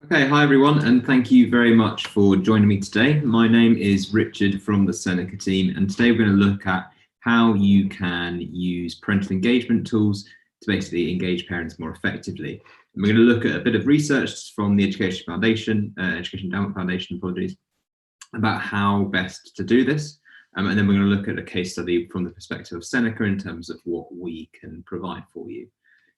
Okay, hi everyone, and thank you very much for joining me today. My name is Richard from the Seneca team, and today we're going to look at how you can use parental engagement tools to basically engage parents more effectively. And we're going to look at a bit of research from the Education Endowment Foundation, apologies, about how best to do this. And then we're going to look at a case study from the perspective of Seneca in terms of what we can provide for you.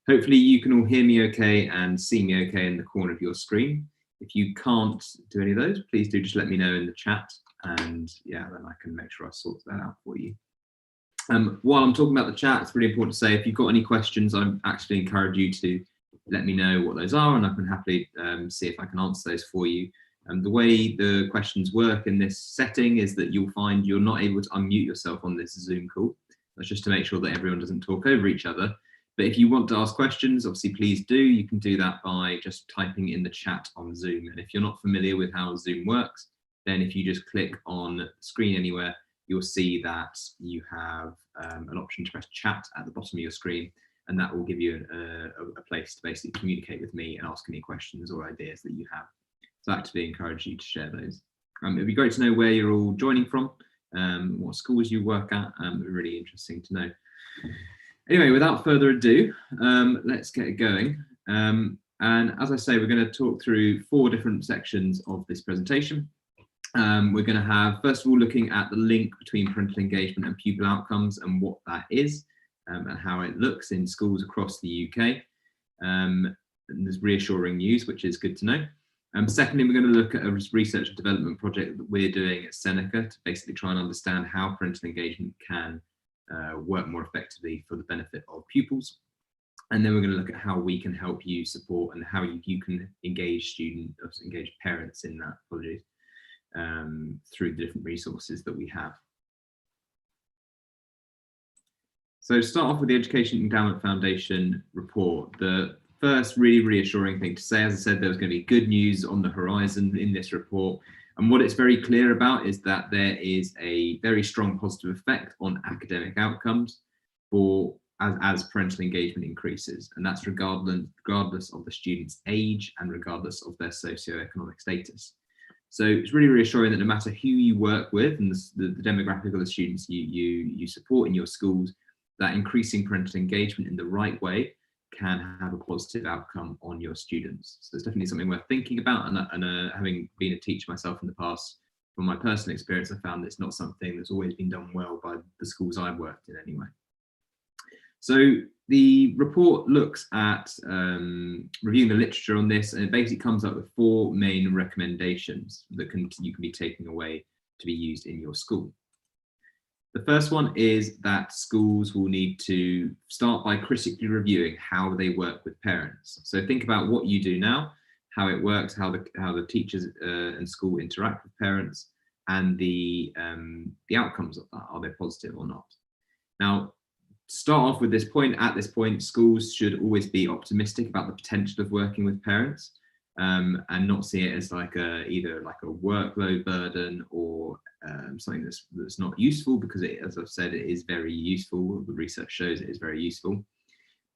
Hopefully you can all hear me okay and see me okay in the corner of your screen. If you can't do any of those, please do just let me know in the chat, and yeah, then I can make sure I sort that out for you. While I'm talking about the chat, it's really important to say if you've got any questions, I actually encourage you to let me know what those are, and I can happily see if I can answer those for you. The way the questions work in this setting is that you'll find you're not able to unmute yourself on this Zoom call. That's just to make sure that everyone doesn't talk over each other. But if you want to ask questions, obviously, please do. You can do that by just typing in the chat on Zoom. And if you're not familiar with how Zoom works, then if you just click on the screen anywhere, you'll see that you have an option to press chat at the bottom of your screen, and that will give you a place to basically communicate with me and ask any questions or ideas that you have. So I actively encourage you to share those. It'd be great to know where you're all joining from, what schools you work at. It'd be really interesting to know. Anyway, without further ado, let's get going. And as I say, we're going to talk through 4 different sections of this presentation. We're going to have, first of all, looking at the link between parental engagement and pupil outcomes and what that is, and how it looks in schools across the UK. And there's reassuring news, which is good to know. Secondly, we're going to look at a research and development project that we're doing at Seneca to basically try and understand how parental engagement can work more effectively for the benefit of pupils. And then we're going to look at how we can help you support and how you can engage parents in that, apologies, through the different resources that we have. So to start off with the Education Endowment Foundation report, the first really reassuring thing to say, as I said, there was going to be good news on the horizon in this report. And what it's very clear about is that there is a very strong positive effect on academic outcomes as parental engagement increases. And that's regardless of the student's age and regardless of their socioeconomic status. So it's really reassuring that no matter who you work with and the demographic of the students you support in your schools, that increasing parental engagement in the right way can have a positive outcome on your students. So it's definitely something worth thinking about, and having been a teacher myself in the past, from my personal experience, I found that it's not something that's always been done well by the schools I've worked in anyway. So the report looks at reviewing the literature on this, and it basically comes up with 4 main recommendations that you can be taking away to be used in your school. The first one is that schools will need to start by critically reviewing how they work with parents. So think about what you do now, how it works, how the teachers and school interact with parents, and the outcomes of that. Are they positive or not? Now, start off with this point. At this point, schools should always be optimistic about the potential of working with parents, and not see it as either like a workload burden or something that's not useful, because as I've said, it is very useful. The research shows it is very useful.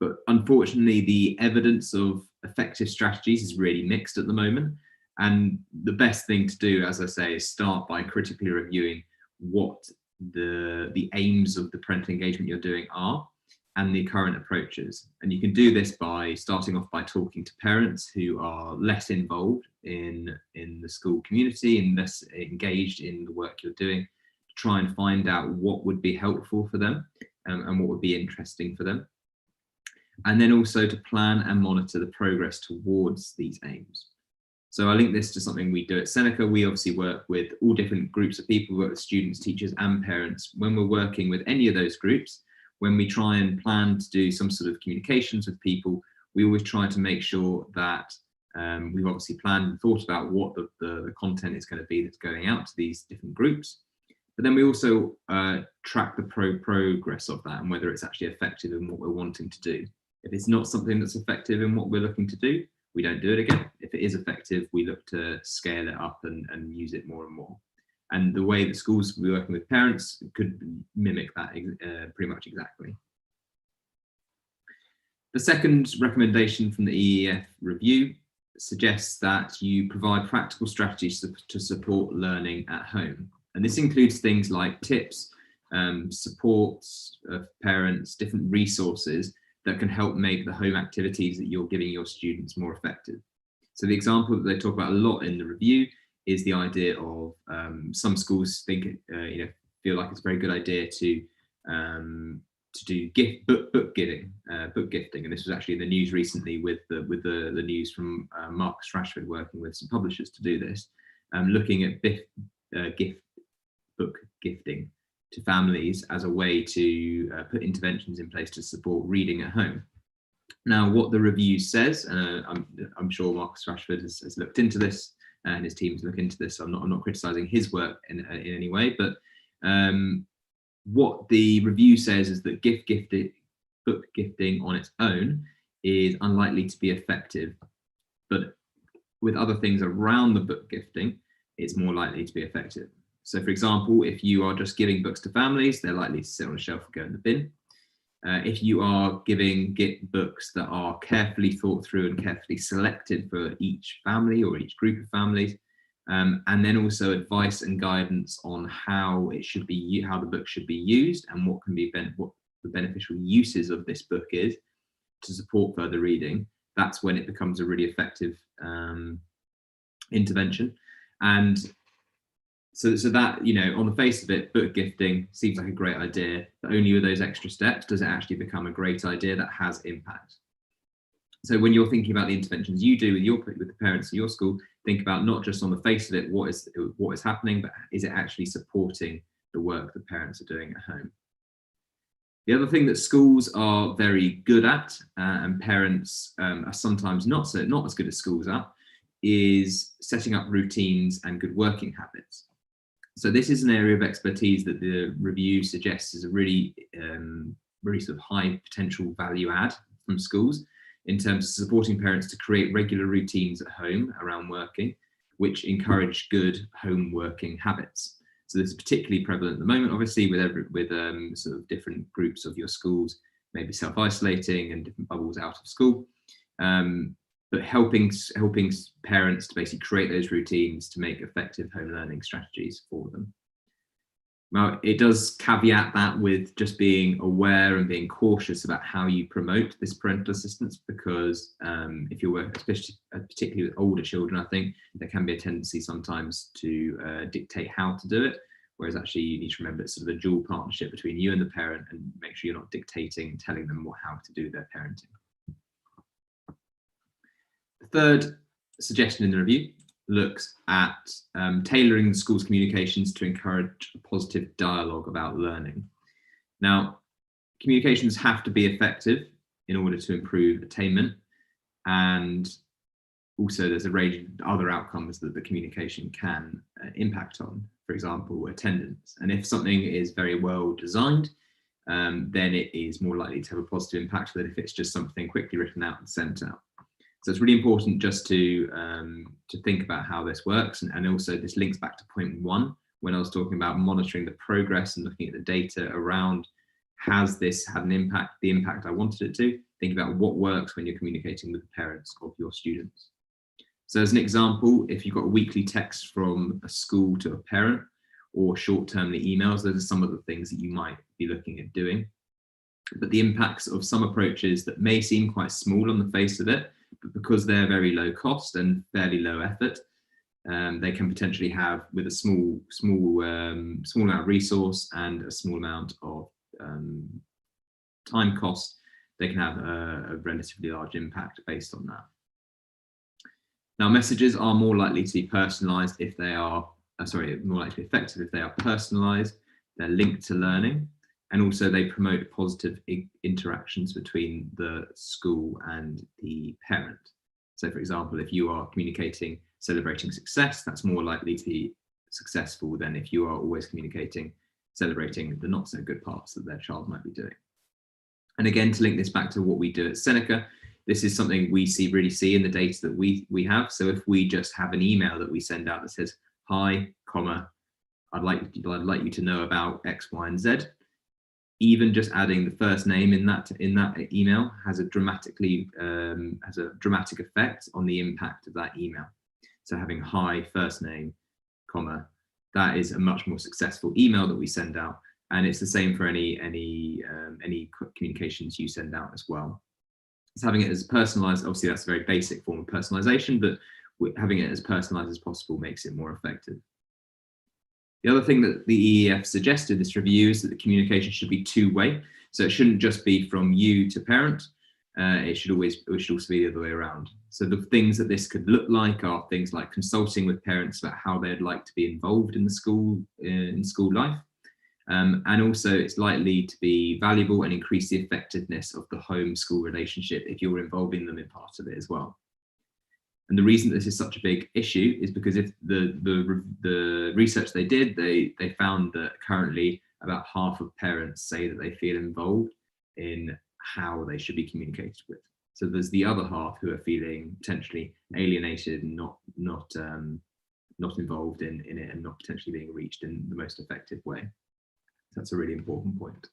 But unfortunately, the evidence of effective strategies is really mixed at the moment. And the best thing to do, as I say, is start by critically reviewing what the aims of the parental engagement you're doing are and the current approaches. And you can do this by starting off by talking to parents who are less involved in the school community and less engaged in the work you're doing, to try and find out what would be helpful for them, and what would be interesting for them. And then also to plan and monitor the progress towards these aims. So I link this to something we do at Seneca. We obviously work with all different groups of people, we work with students, teachers, and parents. When we're working with any of those groups, when we try and plan to do some sort of communications with people, we always try to make sure that we've obviously planned and thought about what the content is going to be that's going out to these different groups. But then we also track the progress of that and whether it's actually effective in what we're wanting to do. If it's not something that's effective in what we're looking to do, we don't do it again. If it is effective, we look to scale it up and use it more and more. And the way that schools will be working with parents could mimic that pretty much exactly. The second recommendation from the EEF review suggests that you provide practical strategies to support learning at home. And this includes things like tips, supports of parents, different resources that can help make the home activities that you're giving your students more effective. So the example that they talk about a lot in the review is the idea of some schools think feel like it's a very good idea to do book gifting, and this was actually in the news recently with the news from Marcus Rashford working with some publishers to do this, looking at book gifting to families as a way to put interventions in place to support reading at home. Now, what the review says, I'm sure Marcus Rashford has looked into this, and his teams look into this. So I'm not criticising his work in any way, but what the review says is that book gifting on its own is unlikely to be effective, but with other things around the book gifting, it's more likely to be effective. So, for example, if you are just giving books to families, they're likely to sit on a shelf and go in the bin. If you are giving books that are carefully thought through and carefully selected for each family or each group of families, and then also advice and guidance on how the book should be used and what the beneficial uses of this book is to support further reading, that's when it becomes a really effective intervention. And so that, on the face of it, book gifting seems like a great idea, but only with those extra steps does it actually become a great idea that has impact. So when you're thinking about the interventions you do with the parents in your school, think about not just on the face of it, what is happening, but is it actually supporting the work that parents are doing at home? The other thing that schools are very good at, and parents are sometimes not as good as schools at, is setting up routines and good working habits. So this is an area of expertise that the review suggests is a really sort of high potential value add from schools in terms of supporting parents to create regular routines at home around working, which encourage good home working habits. So this is particularly prevalent at the moment, obviously, with sort of different groups of your schools, maybe self-isolating and different bubbles out of school. But helping parents to basically create those routines to make effective home learning strategies for them. Now, it does caveat that with just being aware and being cautious about how you promote this parental assistance, because if you're working, particularly with older children, I think there can be a tendency sometimes to dictate how to do it, whereas actually you need to remember it's sort of a dual partnership between you and the parent, and make sure you're not dictating and telling them how to do their parenting. The third suggestion in the review looks at tailoring the school's communications to encourage a positive dialogue about learning. Now, communications have to be effective in order to improve attainment, and also there's a range of other outcomes that the communication can impact on, for example, attendance. And if something is very well designed, then it is more likely to have a positive impact than if it's just something quickly written out and sent out. So it's really important just to think about how this works. And also this links back to point one, when I was talking about monitoring the progress and looking at the data around, has this had an impact, the impact I wanted it to? Think about what works when you're communicating with the parents of your students. So as an example, if you've got a weekly text from a school to a parent, or short-termly emails, those are some of the things that you might be looking at doing. But the impacts of some approaches that may seem quite small on the face of it, but because they're very low cost and fairly low effort, they can potentially have, with a small amount of resource and a small amount of time cost, they can have a relatively large impact based on that. Now, messages are more likely to be personalised if they are, more likely to be effective if they are personalised, they're linked to learning, and also they promote positive interactions between the school and the parent. So, for example, if you are communicating celebrating success, that's more likely to be successful than if you are always communicating celebrating the not so good parts that their child might be doing. And again, to link this back to what we do at Seneca, this is something we really see in the data that we have. So if we just have an email that we send out that says, "Hi, I'd like you to know about X, Y, and Z," even just adding the first name in that email has a dramatic effect on the impact of that email. So having hi first name, comma, that is a much more successful email that we send out, and it's the same for any communications you send out as well. So having it as personalized, obviously that's a very basic form of personalization, but having it as personalized as possible makes it more effective. The other thing that the EEF suggested this review is that the communication should be two-way. So it shouldn't just be from you to parent. It should also be the other way around. So the things that this could look like are things like consulting with parents about how they'd like to be involved in the school, in school life. And also it's likely to be valuable and increase the effectiveness of the home-school relationship if you're involving them in part of it as well. And the reason this is such a big issue is because if the research they did, they found that currently about half of parents say that they feel involved in how they should be communicated with. So there's the other half who are feeling potentially alienated and not involved in it and not potentially being reached in the most effective way. That's a really important point.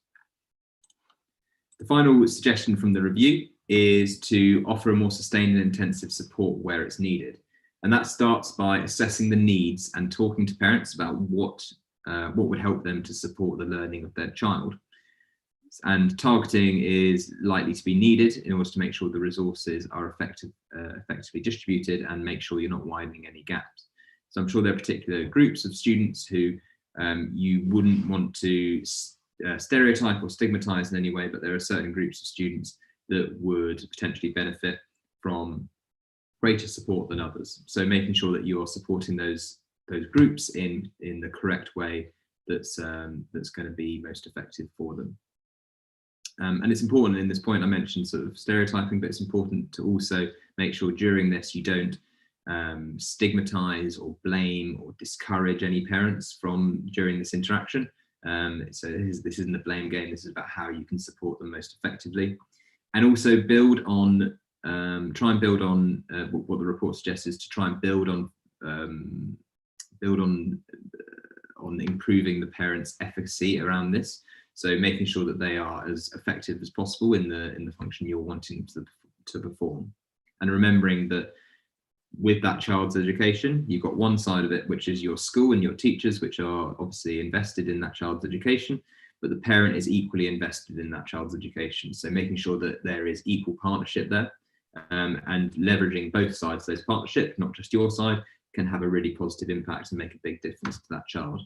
The final suggestion from the review is to offer a more sustained and intensive support where it's needed. And that starts by assessing the needs and talking to parents about what would help them to support the learning of their child. And targeting is likely to be needed in order to make sure the resources are effectively distributed and make sure you're not widening any gaps. So I'm sure there are particular groups of students who you wouldn't want to stereotype or stigmatize in any way, but there are certain groups of students that would potentially benefit from greater support than others. So making sure that you're supporting those groups in the correct way that's going to be most effective for them. And it's important in this point, I mentioned sort of stereotyping, but it's important to also make sure during this you don't stigmatize or blame or discourage any parents from during this interaction. So this isn't a blame game, this is about how you can support them most effectively. And also build on, try and build on what the report suggests is to try and build on improving the parents' efficacy around this. So making sure that they are as effective as possible in the function you're wanting to perform. And remembering that with that child's education, you've got one side of it, which is your school and your teachers, which are obviously invested in that child's education, but the parent is equally invested in that child's education. So making sure that there is equal partnership there, and leveraging both sides of those partnerships, not just your side, can have a really positive impact and make a big difference to that child.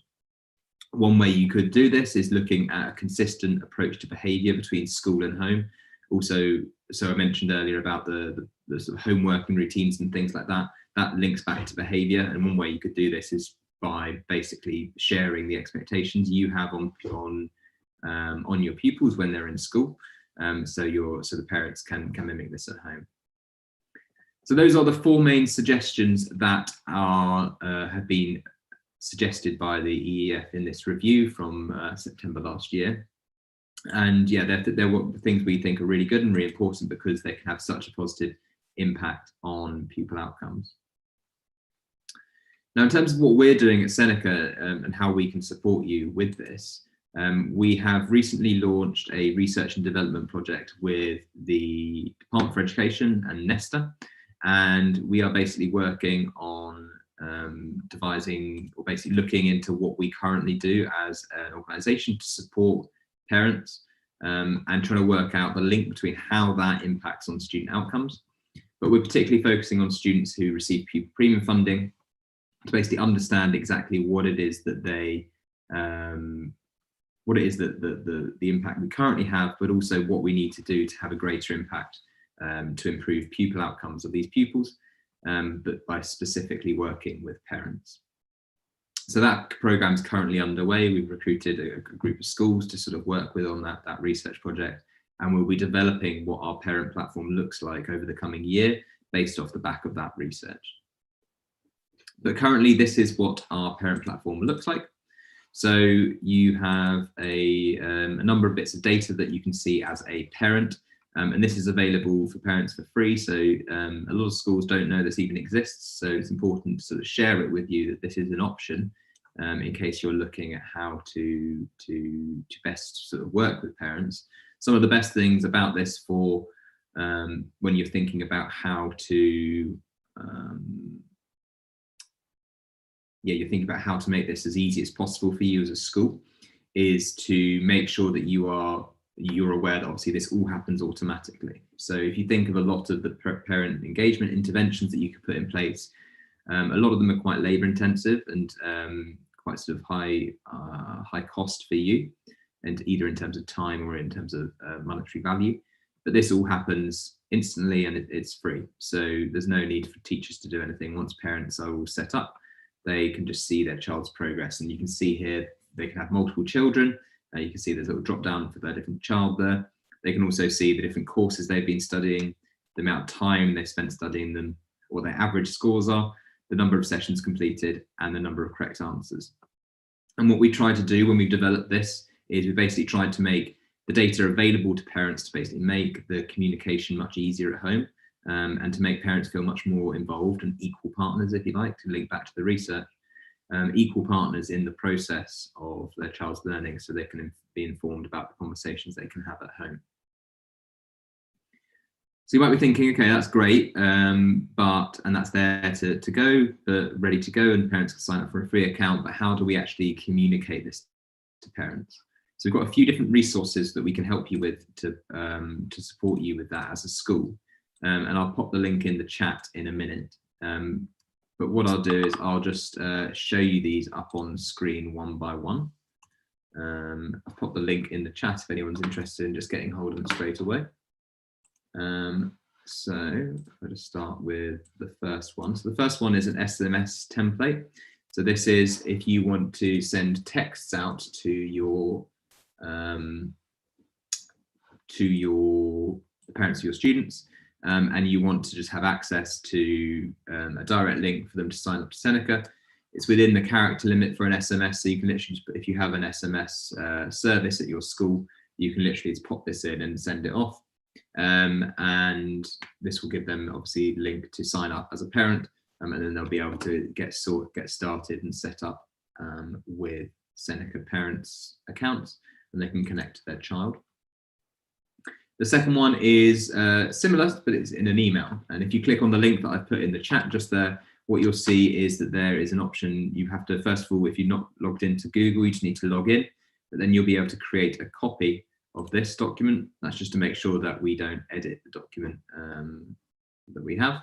One way you could do this is looking at a consistent approach to behaviour between school and home. Also, so I mentioned earlier about the sort of homework and routines and things like that. That links back to behaviour, and one way you could do this is by basically sharing the expectations you have on your pupils when they're in school, so the parents can mimic this at home. So those are the four main suggestions that have been suggested by the EEF in this review from September last year. And yeah, they're what things we think are really good and really important because they can have such a positive impact on pupil outcomes. Now, in terms of what we're doing at Seneca and how we can support you with this, we have recently launched a research and development project with the Department for Education and Nesta, and we are basically working on devising or basically looking into what we currently do as an organisation to support parents, and trying to work out the link between how that impacts on student outcomes. But we're particularly focusing on students who receive pupil premium funding to basically understand exactly what it is that the impact we currently have, but also what we need to do to have a greater impact to improve pupil outcomes of these pupils, but by specifically working with parents. So that program is currently underway. We've recruited a group of schools to sort of work with on that research project, and we'll be developing what our parent platform looks like over the coming year based off the back of that research. But currently, this is what our parent platform looks like. So you have a number of bits of data that you can see as a parent, and this is available for parents for free. So a lot of schools don't know this even exists. So it's important to sort of share it with you that this is an option in case you're looking at how to best sort of work with parents. Some of the best things about this for when you're thinking about how to you're thinking about how to make this as easy as possible for you as a school, is to make sure that you're aware that obviously this all happens automatically. So if you think of a lot of the parent engagement interventions that you could put in place, a lot of them are quite labor intensive and quite sort of high cost for you, and either in terms of time or in terms of monetary value. But this all happens instantly and it's free. So there's no need for teachers to do anything. Once parents are all set up, they can just see their child's progress. And you can see here, they can have multiple children. You can see there's a little drop down for their different child there. They can also see the different courses they've been studying, the amount of time they've spent studying them, what their average scores are, the number of sessions completed, and the number of correct answers. And what we try to do when we developed this is we basically tried to make the data available to parents to basically make the communication much easier at home, and to make parents feel much more involved and equal partners, if you like, to link back to the research, equal partners in the process of their child's learning, so they can be informed about the conversations they can have at home. So you might be thinking, okay, that's great, and that's there to go, ready to go, and parents can sign up for a free account, but how do we actually communicate this to parents? So we've got a few different resources that we can help you with to support you with that as a school. And I'll pop the link in the chat in a minute. But what I'll do is I'll just show you these up on screen one by one. I'll pop the link in the chat if anyone's interested in just getting hold of them straight away. So I'll just start with the first one. So the first one is an SMS template. So this is if you want to send texts out to your parents of your students, and you want to just have access to a direct link for them to sign up to Seneca. It's within the character limit for an SMS, so you can literally just, if you have an SMS service at your school, you can literally just pop this in and send it off. And this will give them obviously a link to sign up as a parent, and then they'll be able to get started and set up with Seneca parents' accounts, and they can connect to their child. The second one is similar, but it's in an email. And if you click on the link that I put in the chat just there, what you'll see is that there is an option. You have to, first of all, if you're not logged into Google, you just need to log in, but then you'll be able to create a copy of this document. That's just to make sure that we don't edit the document that we have.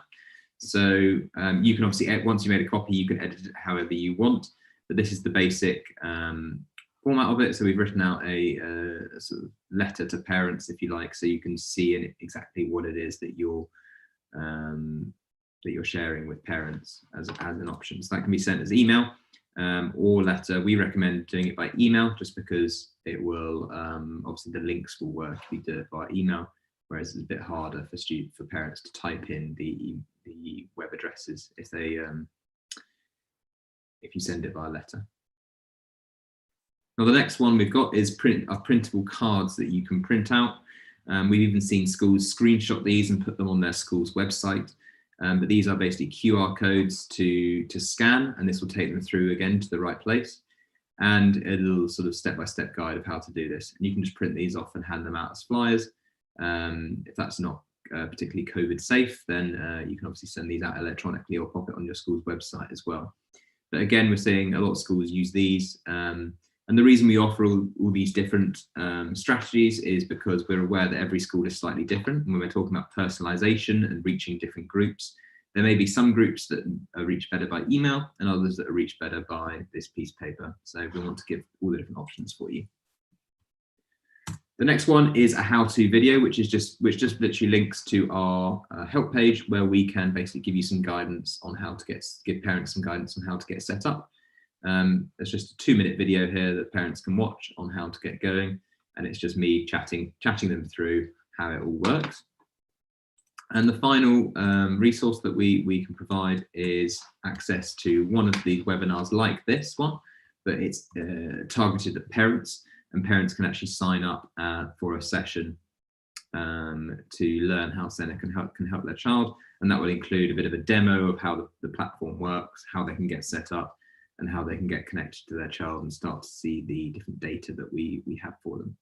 So you can obviously, once you made a copy, you can edit it however you want, but this is the basic format of it. So we've written out a sort of letter to parents, if you like, so you can see in it exactly what it is that you're sharing with parents as an option. So that can be sent as email or letter. We recommend doing it by email just because it will obviously the links will work if you do it by email, whereas it's a bit harder for parents to type in the web addresses if you send it by letter. Now the next one we've got is printable cards that you can print out. We've even seen schools screenshot these and put them on their school's website. But these are basically QR codes to scan, and this will take them through again to the right place, and a little sort of step-by-step guide of how to do this. And you can just print these off and hand them out as flyers. If that's not particularly COVID safe, then you can obviously send these out electronically or pop it on your school's website as well. But again, we're seeing a lot of schools use these. And the reason we offer all these different strategies is because we're aware that every school is slightly different. And when we're talking about personalization and reaching different groups, there may be some groups that are reached better by email and others that are reached better by this piece of paper. So we want to give all the different options for you. The next one is a how-to video, which just literally links to our help page, where we can basically give you some guidance on how to give parents some guidance on how to get set up. There's just a 2-minute video here that parents can watch on how to get going, and it's just me chatting them through how it all works. And the final resource that we can provide is access to one of these webinars like this one, but it's targeted at parents, and parents can actually sign up for a session to learn how Seneca can help their child, and that will include a bit of a demo of how the platform works, how they can get set up, and how they can get connected to their child and start to see the different data that we have for them.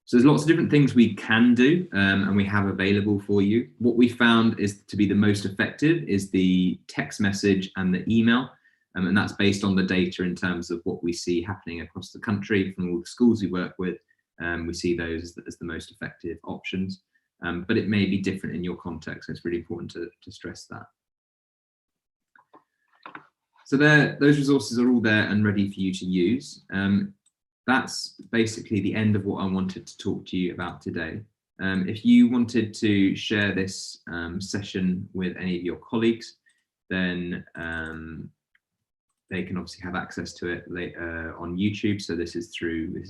So there's lots of different things we can do and we have available for you. What we found is to be the most effective is the text message and the email. And that's based on the data in terms of what we see happening across the country from all the schools we work with. We see those as the most effective options, but it may be different in your context. So it's really important to stress that. So those resources are all there and ready for you to use. That's basically the end of what I wanted to talk to you about today. If you wanted to share this session with any of your colleagues, then they can obviously have access to it later on YouTube. So this has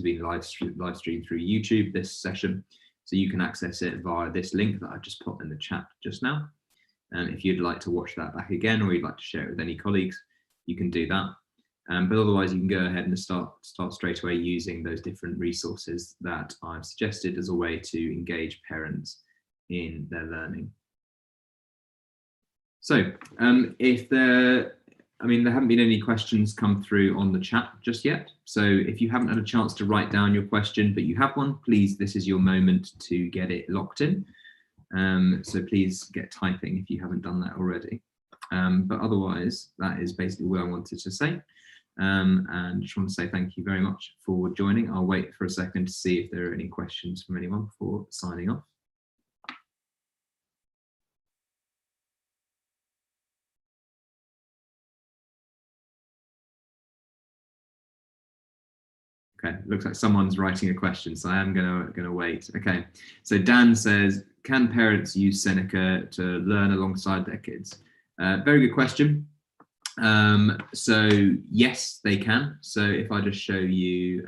been live streamed through YouTube, this session. So you can access it via this link that I just put in the chat just now. If you'd like to watch that back again, or you'd like to share it with any colleagues, you can do that. But otherwise, you can go ahead and start straight away using those different resources that I've suggested as a way to engage parents in their learning. So if there haven't been any questions come through on the chat just yet. So if you haven't had a chance to write down your question, but you have one, please, this is your moment to get it locked in. So please get typing if you haven't done that already. But otherwise, that is basically what I wanted to say. And just want to say thank you very much for joining. I'll wait for a second to see if there are any questions from anyone before signing off. Okay, looks like someone's writing a question, so I am gonna wait. Okay, so Dan says, can parents use Seneca to learn alongside their kids? Very good question. So yes, they can. So if I just show you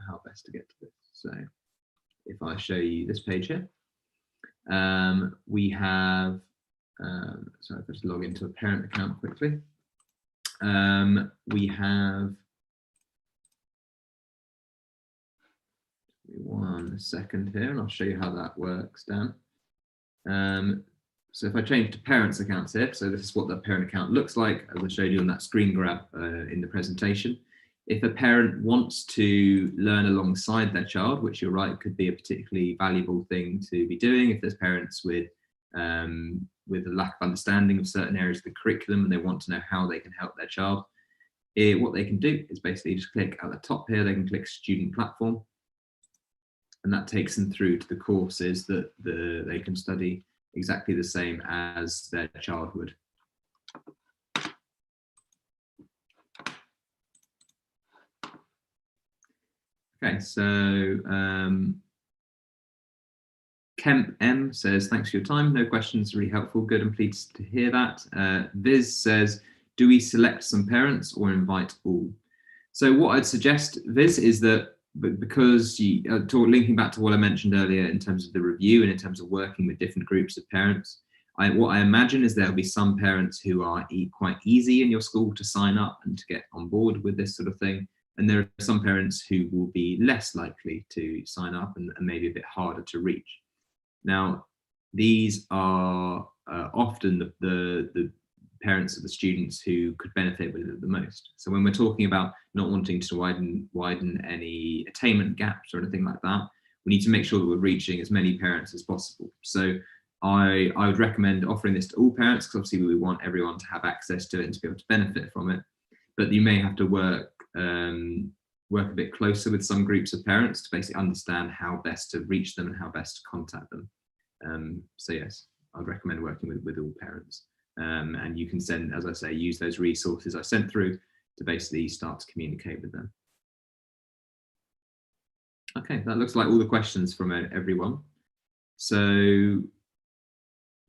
how best to get to this. So if I show you this page here, we have, sorry, if I just log into a parent account quickly. We have, one second here, and I'll show you how that works, Dan. So if I change to parents accounts here, so this is what the parent account looks like, as I showed you on that screen grab in the presentation. If a parent wants to learn alongside their child, which you're right, could be a particularly valuable thing to be doing. If there's parents with a lack of understanding of certain areas of the curriculum and they want to know how they can help their child, what they can do is basically just click at the top here, they can click Student Platform, and that takes them through to the courses that they can study exactly the same as their child would. Okay, so Kemp M says, thanks for your time. No questions, really helpful. Good, I'm pleased to hear that. Viz says, do we select some parents or invite all? So what I'd suggest, Viz, is that because linking back to what I mentioned earlier in terms of the review and in terms of working with different groups of parents, what I imagine is there'll be some parents who are quite easy in your school to sign up and to get on board with this sort of thing. And there are some parents who will be less likely to sign up and maybe a bit harder to reach. Now, these are often the parents of the students who could benefit with it the most. So when we're talking about not wanting to widen any attainment gaps or anything like that, we need to make sure that we're reaching as many parents as possible. So I would recommend offering this to all parents, because obviously we want everyone to have access to it and to be able to benefit from it. But you may have to work a bit closer with some groups of parents to basically understand how best to reach them and how best to contact them. So yes, I'd recommend working with all parents. And you can send, as I say, use those resources I sent through to basically start to communicate with them. Okay, that looks like all the questions from everyone. So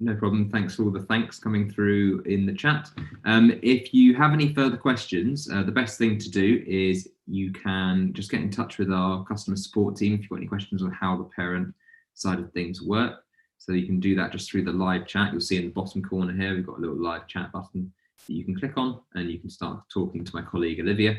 no problem. Thanks for all the thanks coming through in the chat. If you have any further questions, the best thing to do is you can just get in touch with our customer support team if you've got any questions on how the parent side of things work. So you can do that just through the live chat. You'll see in the bottom corner here, we've got a little live chat button that you can click on and you can start talking to my colleague Olivia.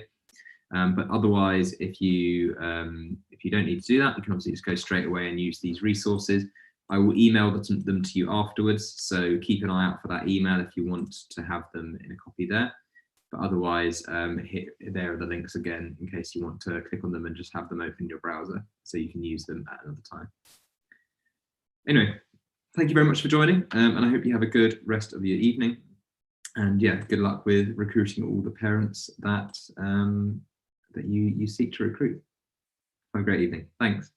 But otherwise, if you don't need to do that, you can obviously just go straight away and use these resources. I will email them to you afterwards, so keep an eye out for that email if you want to have them in a copy there. But otherwise, there are the links again in case you want to click on them and just have them open in your browser so you can use them at another time. Anyway, thank you very much for joining, and I hope you have a good rest of your evening. And yeah, good luck with recruiting all the parents that that you seek to recruit. Have a great evening. Thanks.